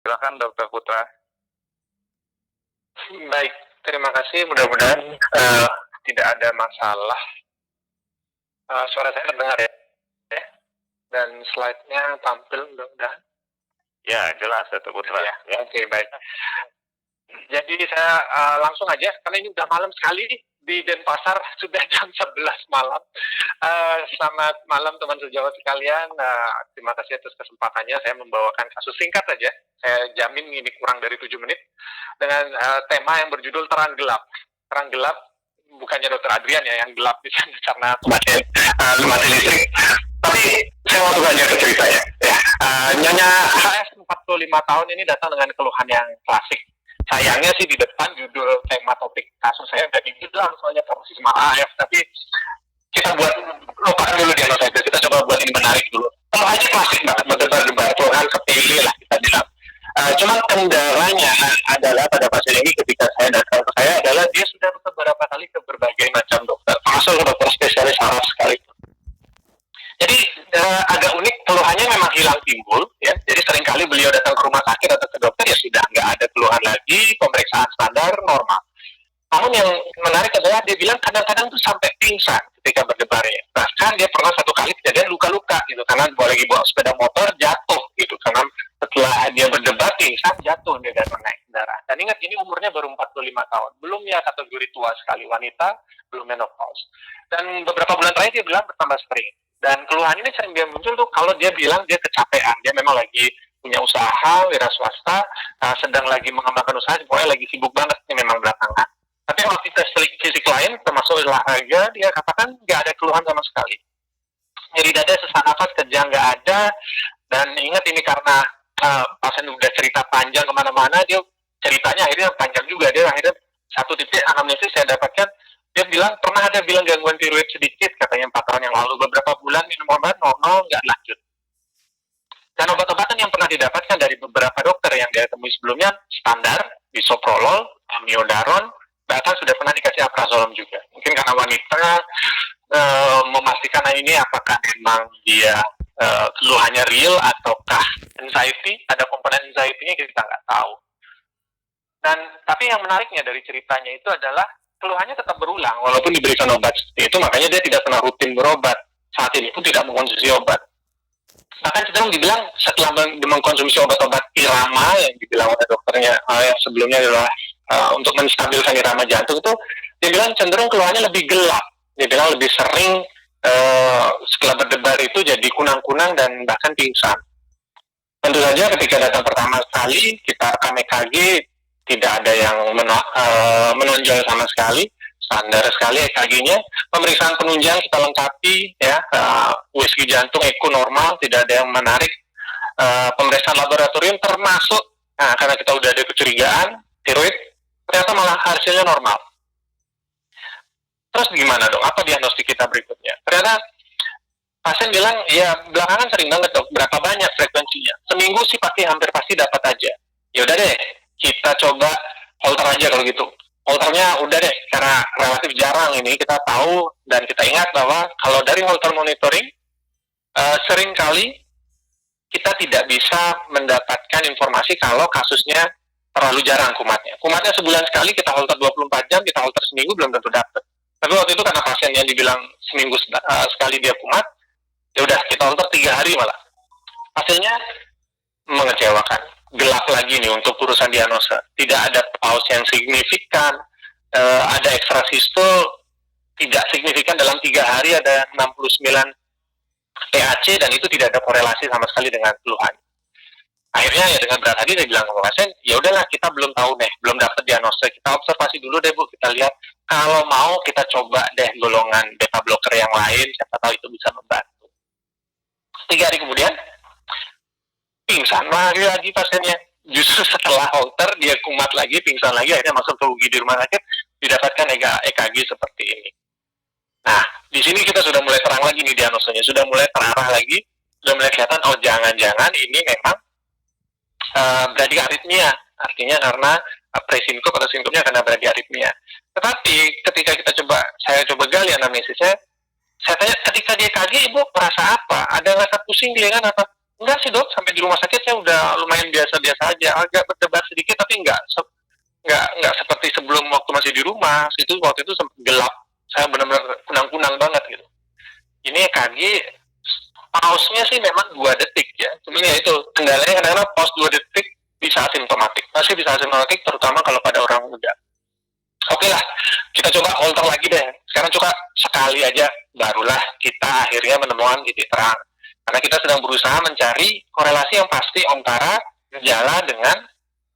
Silakan Dokter Putra. Baik, terima kasih. Mudah-mudahan tidak ada masalah. Suara saya terdengar ya? Dan slide-nya tampil mudah-mudahan. Ya, jelas Dokter Putra. Ya. Oke, baik. Jadi saya langsung aja, karena ini udah malam sekali di Denpasar, sudah jam 11 malam. Selamat malam teman sejawat sekalian. Terima kasih atas kesempatannya. Saya membawakan kasus singkat saja. Saya jamin ini kurang dari 7 menit. Dengan tema yang berjudul Terang Gelap. Terang Gelap, bukannya Dokter Adrian ya yang gelap di sana karena mati listrik. Tapi saya langsung aja ke ceritanya. Nyonya HS 45 tahun ini datang dengan keluhan yang klasik. Sayangnya sih di depan judul tema topik kasus saya udah dibilang soalnya paroxysmal AF, tapi kita buat lupakan dulu diagnosa itu. Kita coba buat ini menarik dulu. Kalau aja klasik banget, berdebar-debar, Tuhan kepilih lah kita bilang. Cuman kendalanya adalah pada pasien ini ketika saya datang ke saya adalah dia sudah beberapa kali ke berbagai macam dokter, termasuk dokter spesialis saraf sekalipun. Jadi agak unik, keluhannya memang hilang timbul, ya. Jadi seringkali beliau datang ke rumah sakit atau ke dokter ya sudah nggak ada keluhan lagi, pemeriksaan standar normal. Namun yang menarik adalah dia bilang kadang-kadang tuh sampai pingsan ketika berdebarnya. Bahkan dia pernah satu kali kejadian luka-luka gitu karena lagi bawa sepeda motor jatuh gitu karena setelah dia berdebar pingsan jatuh dia dan naik kendaraan. Dan ingat ini umurnya baru 45 tahun, belum ya kategori tua sekali, wanita, belum menopause. Dan beberapa bulan terakhir dia bilang bertambah sering. Dan keluhan ini sering dia muncul tuh kalau dia bilang dia kecapean, dia memang lagi punya usaha, wira swasta, sedang lagi mengembangkan usaha, pokoknya lagi sibuk banget nih memang belakangan. Tapi kalau kita fisik lain, termasuk olahraga, dia katakan nggak ada keluhan sama sekali. Nyeri dada, sesak nafas, kejang nggak ada. Dan ingat ini karena pasien udah cerita panjang kemana-mana, dia ceritanya akhirnya panjang juga. Dia akhirnya satu titik anamnesis saya dapatkan, dia bilang pernah ada bilang gangguan tiroid sedikit, katanya 4 tahun yang lalu. Beberapa bulan minum obat normal, nggak lanjut. Dan obat-obatan yang pernah didapatkan dari beberapa dokter yang dia temui sebelumnya standar, bisoprolol, amiodaron, bahkan sudah pernah dikasih alprazolam juga. Mungkin karena wanita memastikan ini apakah memang dia keluhannya real ataukah anxiety, ada komponen anxiety-nya kita nggak tahu. Dan tapi yang menariknya dari ceritanya itu adalah keluhannya tetap berulang walaupun diberikan obat seperti itu, makanya dia tidak pernah rutin berobat. Saat ini pun tidak mengkonsumsi obat. Bahkan cenderung dibilang setelah mengkonsumsi obat-obat irama yang dibilang oleh dokternya yang sebelumnya adalah untuk menstabilkan irama jantung itu, dia bilang cenderung keluhannya lebih gelap. Dia bilang lebih sering setelah berdebar itu jadi kunang-kunang dan bahkan pingsan. Tentu saja ketika datang pertama sekali kita rekam EKG tidak ada yang menonjol sama sekali, standar sekali EKG-nya. Pemeriksaan penunjang kita lengkapi, ya, USG jantung, eko normal, tidak ada yang menarik. Pemeriksaan laboratorium termasuk, karena kita udah ada kecurigaan tiroid, ternyata malah hasilnya normal. Terus gimana dong? Apa diagnostik kita berikutnya? Ternyata pasien bilang, ya belakangan sering banget dok, berapa banyak frekuensinya? Seminggu sih hampir pasti dapat aja. Ya udah deh, kita coba Holter aja kalau gitu. Holternya udah deh, karena relatif jarang ini kita tahu dan kita ingat bahwa kalau dari Holter monitoring sering kali kita tidak bisa mendapatkan informasi kalau kasusnya terlalu jarang kumatnya. Kumatnya sebulan sekali kita Holter 24 jam, kita Holter seminggu belum tentu dapat. Tapi waktu itu karena pasien yang dibilang seminggu sekali dia kumat, ya udah kita Holter 3 hari malah. Hasilnya mengecewakan. Gelap lagi nih untuk urusan diagnosa. Tidak ada pause yang signifikan, ada ekstrasistul tidak signifikan dalam 3 hari, ada 69 PAC dan itu tidak ada korelasi sama sekali dengan keluhan. Akhirnya ya dengan berat hati saya bilang ke pasien, ya udahlah kita belum tahu deh, belum dapat diagnosa, kita observasi dulu deh Bu, kita lihat kalau mau kita coba deh golongan beta blocker yang lain, siapa tahu itu bisa membantu. 3 hari kemudian pingsan lagi pasiennya. Justru setelah Holter dia kumat lagi, pingsan lagi, akhirnya masuk ke UGI di rumah sakit, didapatkan EKG seperti ini. Nah, di sini kita sudah mulai terang lagi nih diagnosanya, sudah mulai terarah lagi, sudah mulai kelihatan, oh jangan-jangan ini memang bradyarrhythmia, artinya karena presinkop atau sinkopnya karena bradyarrhythmia. Tetapi ketika saya coba gali anamnesisnya, saya tanya ketika dia EKG ibu merasa apa? Ada rasa pusing dia kan apa? Enggak sih dok, sampai di rumah sakit saya udah lumayan biasa-biasa aja, agak berdebar sedikit tapi enggak seperti sebelum waktu masih di rumah. Waktu itu sempat gelap, saya benar-benar kunang-kunang banget gitu. Ini EKG pausnya sih memang 2 detik ya, cuman ya itu kendalanya kadang-kadang paus 2 detik bisa asimptomatik, masih bisa asimptomatik terutama kalau pada orang muda. Oke lah, kita coba holter lagi deh. Sekarang coba sekali aja, barulah kita akhirnya menemukan titik terang. Karena kita sedang berusaha mencari korelasi yang pasti antara gejala dengan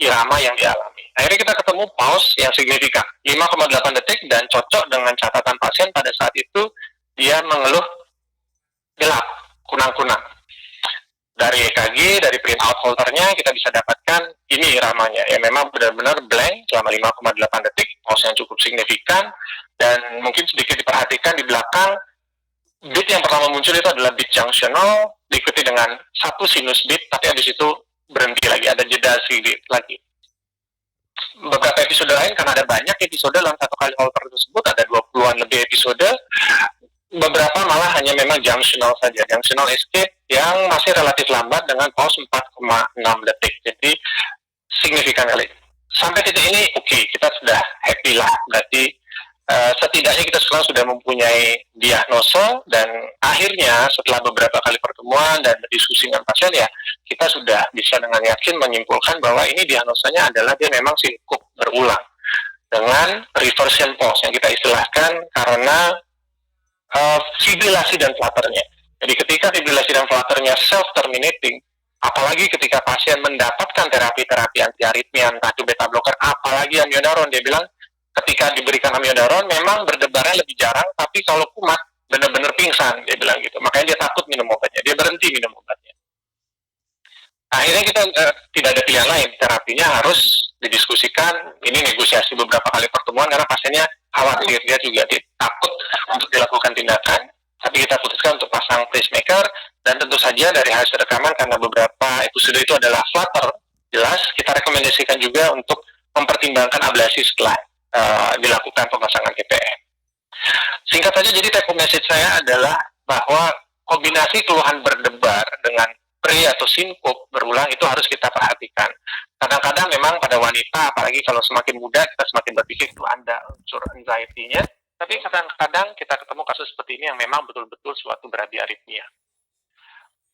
irama yang dialami. Akhirnya kita ketemu pause yang signifikan, 5,8 detik dan cocok dengan catatan pasien pada saat itu dia mengeluh gelap, kunang-kunang. Dari EKG, dari printout holternya kita bisa dapatkan ini iramanya. Ya memang benar-benar blank selama 5,8 detik, pause yang cukup signifikan, dan mungkin sedikit diperhatikan di belakang, beat yang pertama muncul itu adalah beat junctional, diikuti dengan satu sinus beat, tapi habis itu berhenti lagi, ada jeda sedikit lagi. Beberapa episode lain, karena ada banyak episode dalam satu kali holter tersebut, ada 20-an lebih episode, beberapa malah hanya memang junctional saja, junctional escape yang masih relatif lambat dengan pause 4,6 detik. Jadi signifikan kali. Sampai titik ini oke, kita sudah happy lah. Berarti setidaknya kita sekarang sudah mempunyai diagnosa, dan akhirnya setelah beberapa kali pertemuan dan diskusi dengan pasien ya, kita sudah bisa dengan yakin menyimpulkan bahwa ini diagnosanya adalah dia memang singkup berulang dengan reversion pause yang kita istilahkan karena fibrilasi dan flutternya. Jadi ketika fibrilasi dan flutternya self-terminating, apalagi ketika pasien mendapatkan terapi-terapi antiaritmia, entah itu beta blocker, apalagi amiodaron, dia bilang ketika diberikan amiodaron memang berdebarnya lebih jarang, tapi kalau kumat benar-benar pingsan, dia bilang gitu. Makanya dia takut minum obatnya, dia berhenti minum obatnya. Akhirnya kita tidak ada pilihan lain, terapinya harus didiskusikan, ini negosiasi beberapa kali pertemuan karena pasiennya khawatir, dia juga takut untuk dilakukan tindakan, tapi kita putuskan untuk pasang pacemaker, dan tentu saja dari hasil rekaman karena beberapa episode itu adalah flutter, jelas kita rekomendasikan juga untuk mempertimbangkan ablasi setelah dilakukan pemasangan TPM. Singkat saja, jadi take home message saya adalah bahwa kombinasi keluhan berdebar dengan pre atau sinkup berulang itu harus kita perhatikan. Kadang-kadang memang pada wanita, apalagi kalau semakin muda, kita semakin berpikir itu ada unsur anxiety-nya, tapi kadang-kadang kita ketemu kasus seperti ini yang memang betul-betul suatu bradiaritmia.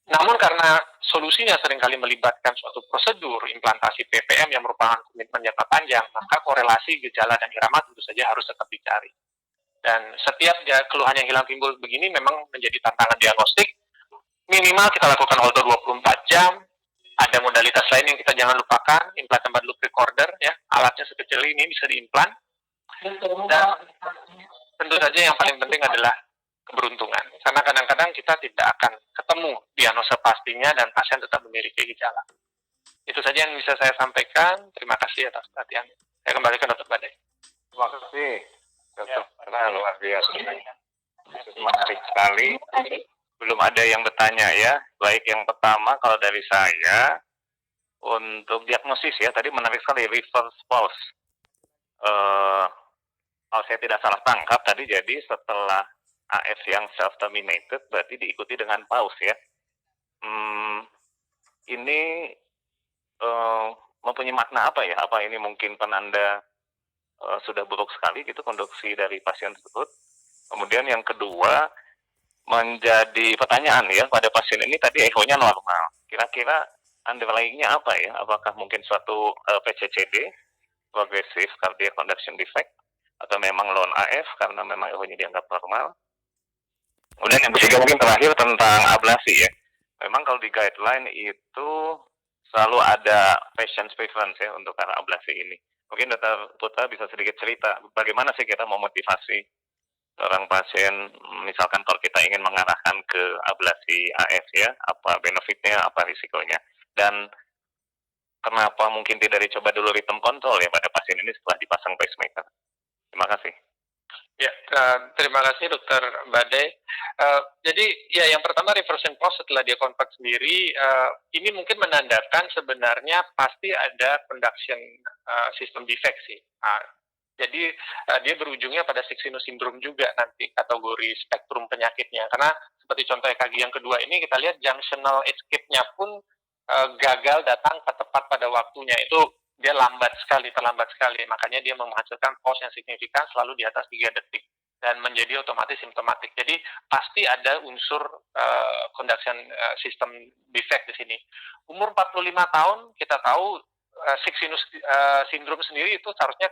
Namun karena solusinya seringkali melibatkan suatu prosedur implantasi PPM yang merupakan komitmen jangka panjang, maka korelasi gejala dan irama tentu saja harus tetap dicari. Dan setiap keluhan yang hilang timbul begini memang menjadi tantangan diagnostik. Minimal kita lakukan holter 24 jam. Ada modalitas lain yang kita jangan lupakan, implantable loop recorder, ya, alatnya sekecil ini bisa diimplant. Dan tentu saja yang paling penting adalah keberuntungan, karena kadang-kadang kita tidak akan ketemu diagnosa pastinya dan pasien tetap memiliki gejala. Itu saja yang bisa saya sampaikan. Terima kasih atas perhatian. Saya kembali ke Dr. Badai. Terima kasih, Dr. Karena luar biasa. Menarik sekali. Belum ada yang bertanya ya. Baik, yang pertama kalau dari saya untuk diagnosis ya, tadi menarik sekali reverse pulse. Kalau saya tidak salah tangkap tadi, jadi setelah AF yang self-terminated berarti diikuti dengan pause ya. Ini mempunyai makna apa ya? Apa ini mungkin penanda sudah buruk sekali gitu konduksi dari pasien tersebut? Kemudian yang kedua, menjadi pertanyaan ya, pada pasien ini tadi echonya normal. Kira-kira underlying-nya apa ya? Apakah mungkin suatu PCCD, Progressive Cardiac Conduction Defect, atau memang lone AF karena memang echonya dianggap normal? Kemudian yang ketiga mungkin terakhir tentang ablasi ya. Memang kalau di guideline itu selalu ada patient preference ya untuk arah ablasi ini. Mungkin Dr. Putra bisa sedikit cerita bagaimana sih kita memotivasi seorang pasien, misalkan kalau kita ingin mengarahkan ke ablasi AF ya, apa benefitnya, apa risikonya, dan kenapa mungkin tidak dicoba dulu rhythm control ya pada pasien ini setelah dipasang pacemaker. Terima kasih. Ya, terima kasih Dr. Badai. Jadi ya yang pertama reversion pulse setelah dia kontak sendiri, ini mungkin menandakan sebenarnya pasti ada conduction system defect sih. Jadi dia berujungnya pada sick sinus syndrome juga nanti kategori spektrum penyakitnya. Karena seperti contoh EKG yang kedua ini kita lihat junctional escape-nya pun gagal datang tepat pada waktunya. Itu dia terlambat sekali. Makanya dia menghasilkan pulse yang signifikan selalu di atas 3 detik dan menjadi otomatis simptomatik. Jadi pasti ada unsur conduction system defect di sini. Umur 45 tahun kita tahu sick sinus syndrome sendiri itu seharusnya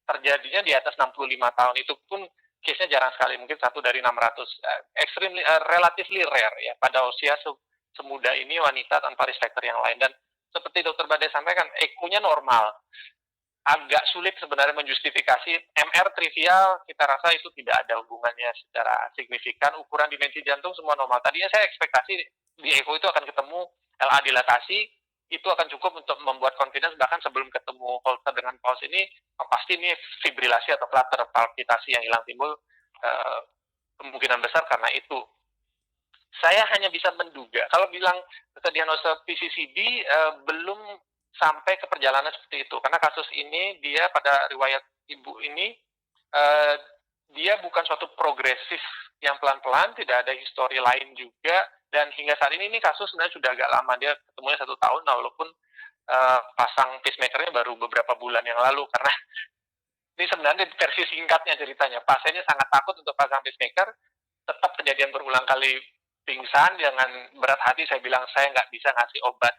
terjadinya di atas 65 tahun. Itu pun case-nya jarang sekali, mungkin 1 dari 600. Extremely, relatively rare ya pada usia semuda ini wanita tanpa risk factor yang lain. Dan seperti Dokter Badai sampaikan, ECMO-nya normal. Agak sulit sebenarnya menjustifikasi. MR trivial, kita rasa itu tidak ada hubungannya secara signifikan. Ukuran dimensi jantung semua normal. Tadinya saya ekspektasi di ECMO itu akan ketemu LA dilatasi, itu akan cukup untuk membuat confidence, bahkan sebelum ketemu Holter dengan pulse ini, pasti ini fibrilasi atau flutter palpitasi yang hilang timbul, kemungkinan besar karena itu. Saya hanya bisa menduga, kalau bilang diagnosa PCCD belum sampai ke perjalanan seperti itu, karena kasus ini dia pada riwayat ibu ini, dia bukan suatu progresif yang pelan-pelan, tidak ada histori lain juga, dan hingga saat ini kasus sebenarnya sudah agak lama, dia ketemunya 1 tahun, walaupun pasang pacemaker-nya baru beberapa bulan yang lalu, karena ini sebenarnya versi singkatnya ceritanya, pasiennya sangat takut untuk pasang pacemaker, tetap kejadian berulang kali pingsan, dengan berat hati saya bilang saya nggak bisa ngasih obat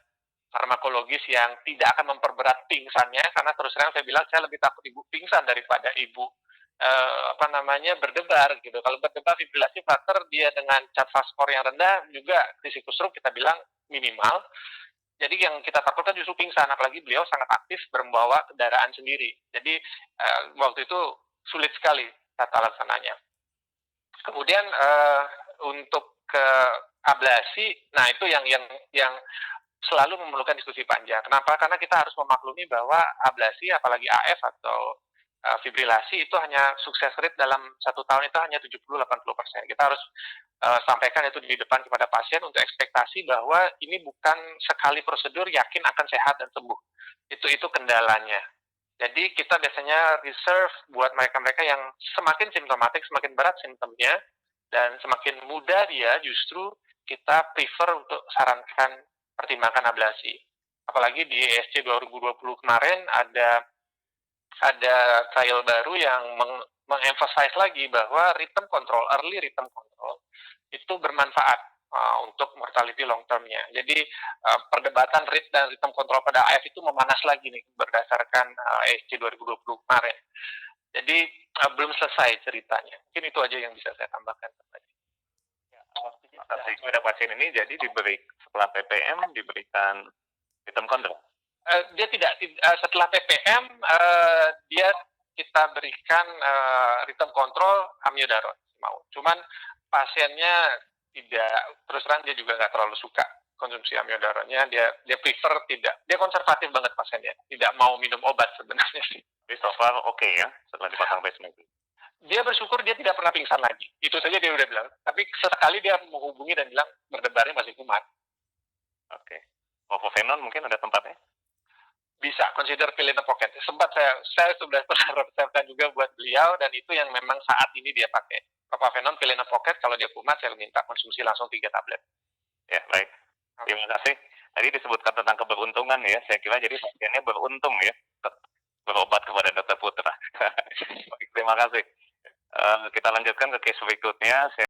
farmakologis yang tidak akan memperberat pingsannya, karena terus terang saya bilang saya lebih takut ibu pingsan daripada ibu berdebar gitu. Kalau berdebar fibrilasi flutter, dia dengan cat fast score yang rendah juga risiko stroke kita bilang minimal. Jadi yang kita takutkan justru pingsan, apalagi beliau sangat aktif membawa kendaraan sendiri. Jadi waktu itu sulit sekali tata laksananya. Kemudian untuk ke ablasi, nah itu yang selalu memerlukan diskusi panjang. Kenapa? Karena kita harus memaklumi bahwa ablasi, apalagi AF atau fibrilasi, itu hanya sukses rate dalam 1 tahun itu hanya 70-80%. Kita harus sampaikan itu di depan kepada pasien untuk ekspektasi bahwa ini bukan sekali prosedur yakin akan sehat dan sembuh. Itu kendalanya. Jadi kita biasanya reserve buat mereka-mereka yang semakin simptomatik, semakin berat simptomnya, dan semakin muda dia, justru kita prefer untuk sarankan pertimbangkan ablasi. Apalagi di ESC 2020 kemarin ada trial baru yang mengemphasize lagi bahwa rhythm control, early rhythm control itu bermanfaat untuk mortality long term-nya. Jadi perdebatan rate dan rhythm control pada AF itu memanas lagi nih berdasarkan ESC 2020 kemarin. Jadi belum selesai ceritanya. Mungkin itu aja yang bisa saya tambahkan tadi. Pada pasien ini jadi setelah PPM diberikan rhythm control. Dia tidak setelah PPM dia kita berikan rhythm control amiodarone mau. Cuman pasiennya tidak, terus terang dia juga nggak terlalu suka konsumsi amiodaronnya, dia prefer tidak, dia konservatif banget pasiennya, tidak mau minum obat sebenarnya sih. Jadi so far oke ya setelah dipasang pacemaker. Dia bersyukur dia tidak pernah pingsan lagi, itu saja dia udah bilang. Tapi sesekali dia menghubungi dan bilang berdebarnya masih kumat. Oke. Fofenon mungkin ada tempatnya? Bisa consider pill in a pocket. Sempat saya sudah pernah resepkan juga buat beliau, dan itu yang memang saat ini dia pakai. Propafenon pill in a pocket, kalau dia kumat saya minta konsumsi langsung 3 tablet. Ya, baik. Terima kasih. Tadi disebutkan tentang keberuntungan ya. Saya kira jadi pasiennya beruntung ya berobat kepada Dr. Putra. Baik, terima kasih. Kita lanjutkan ke case berikutnya.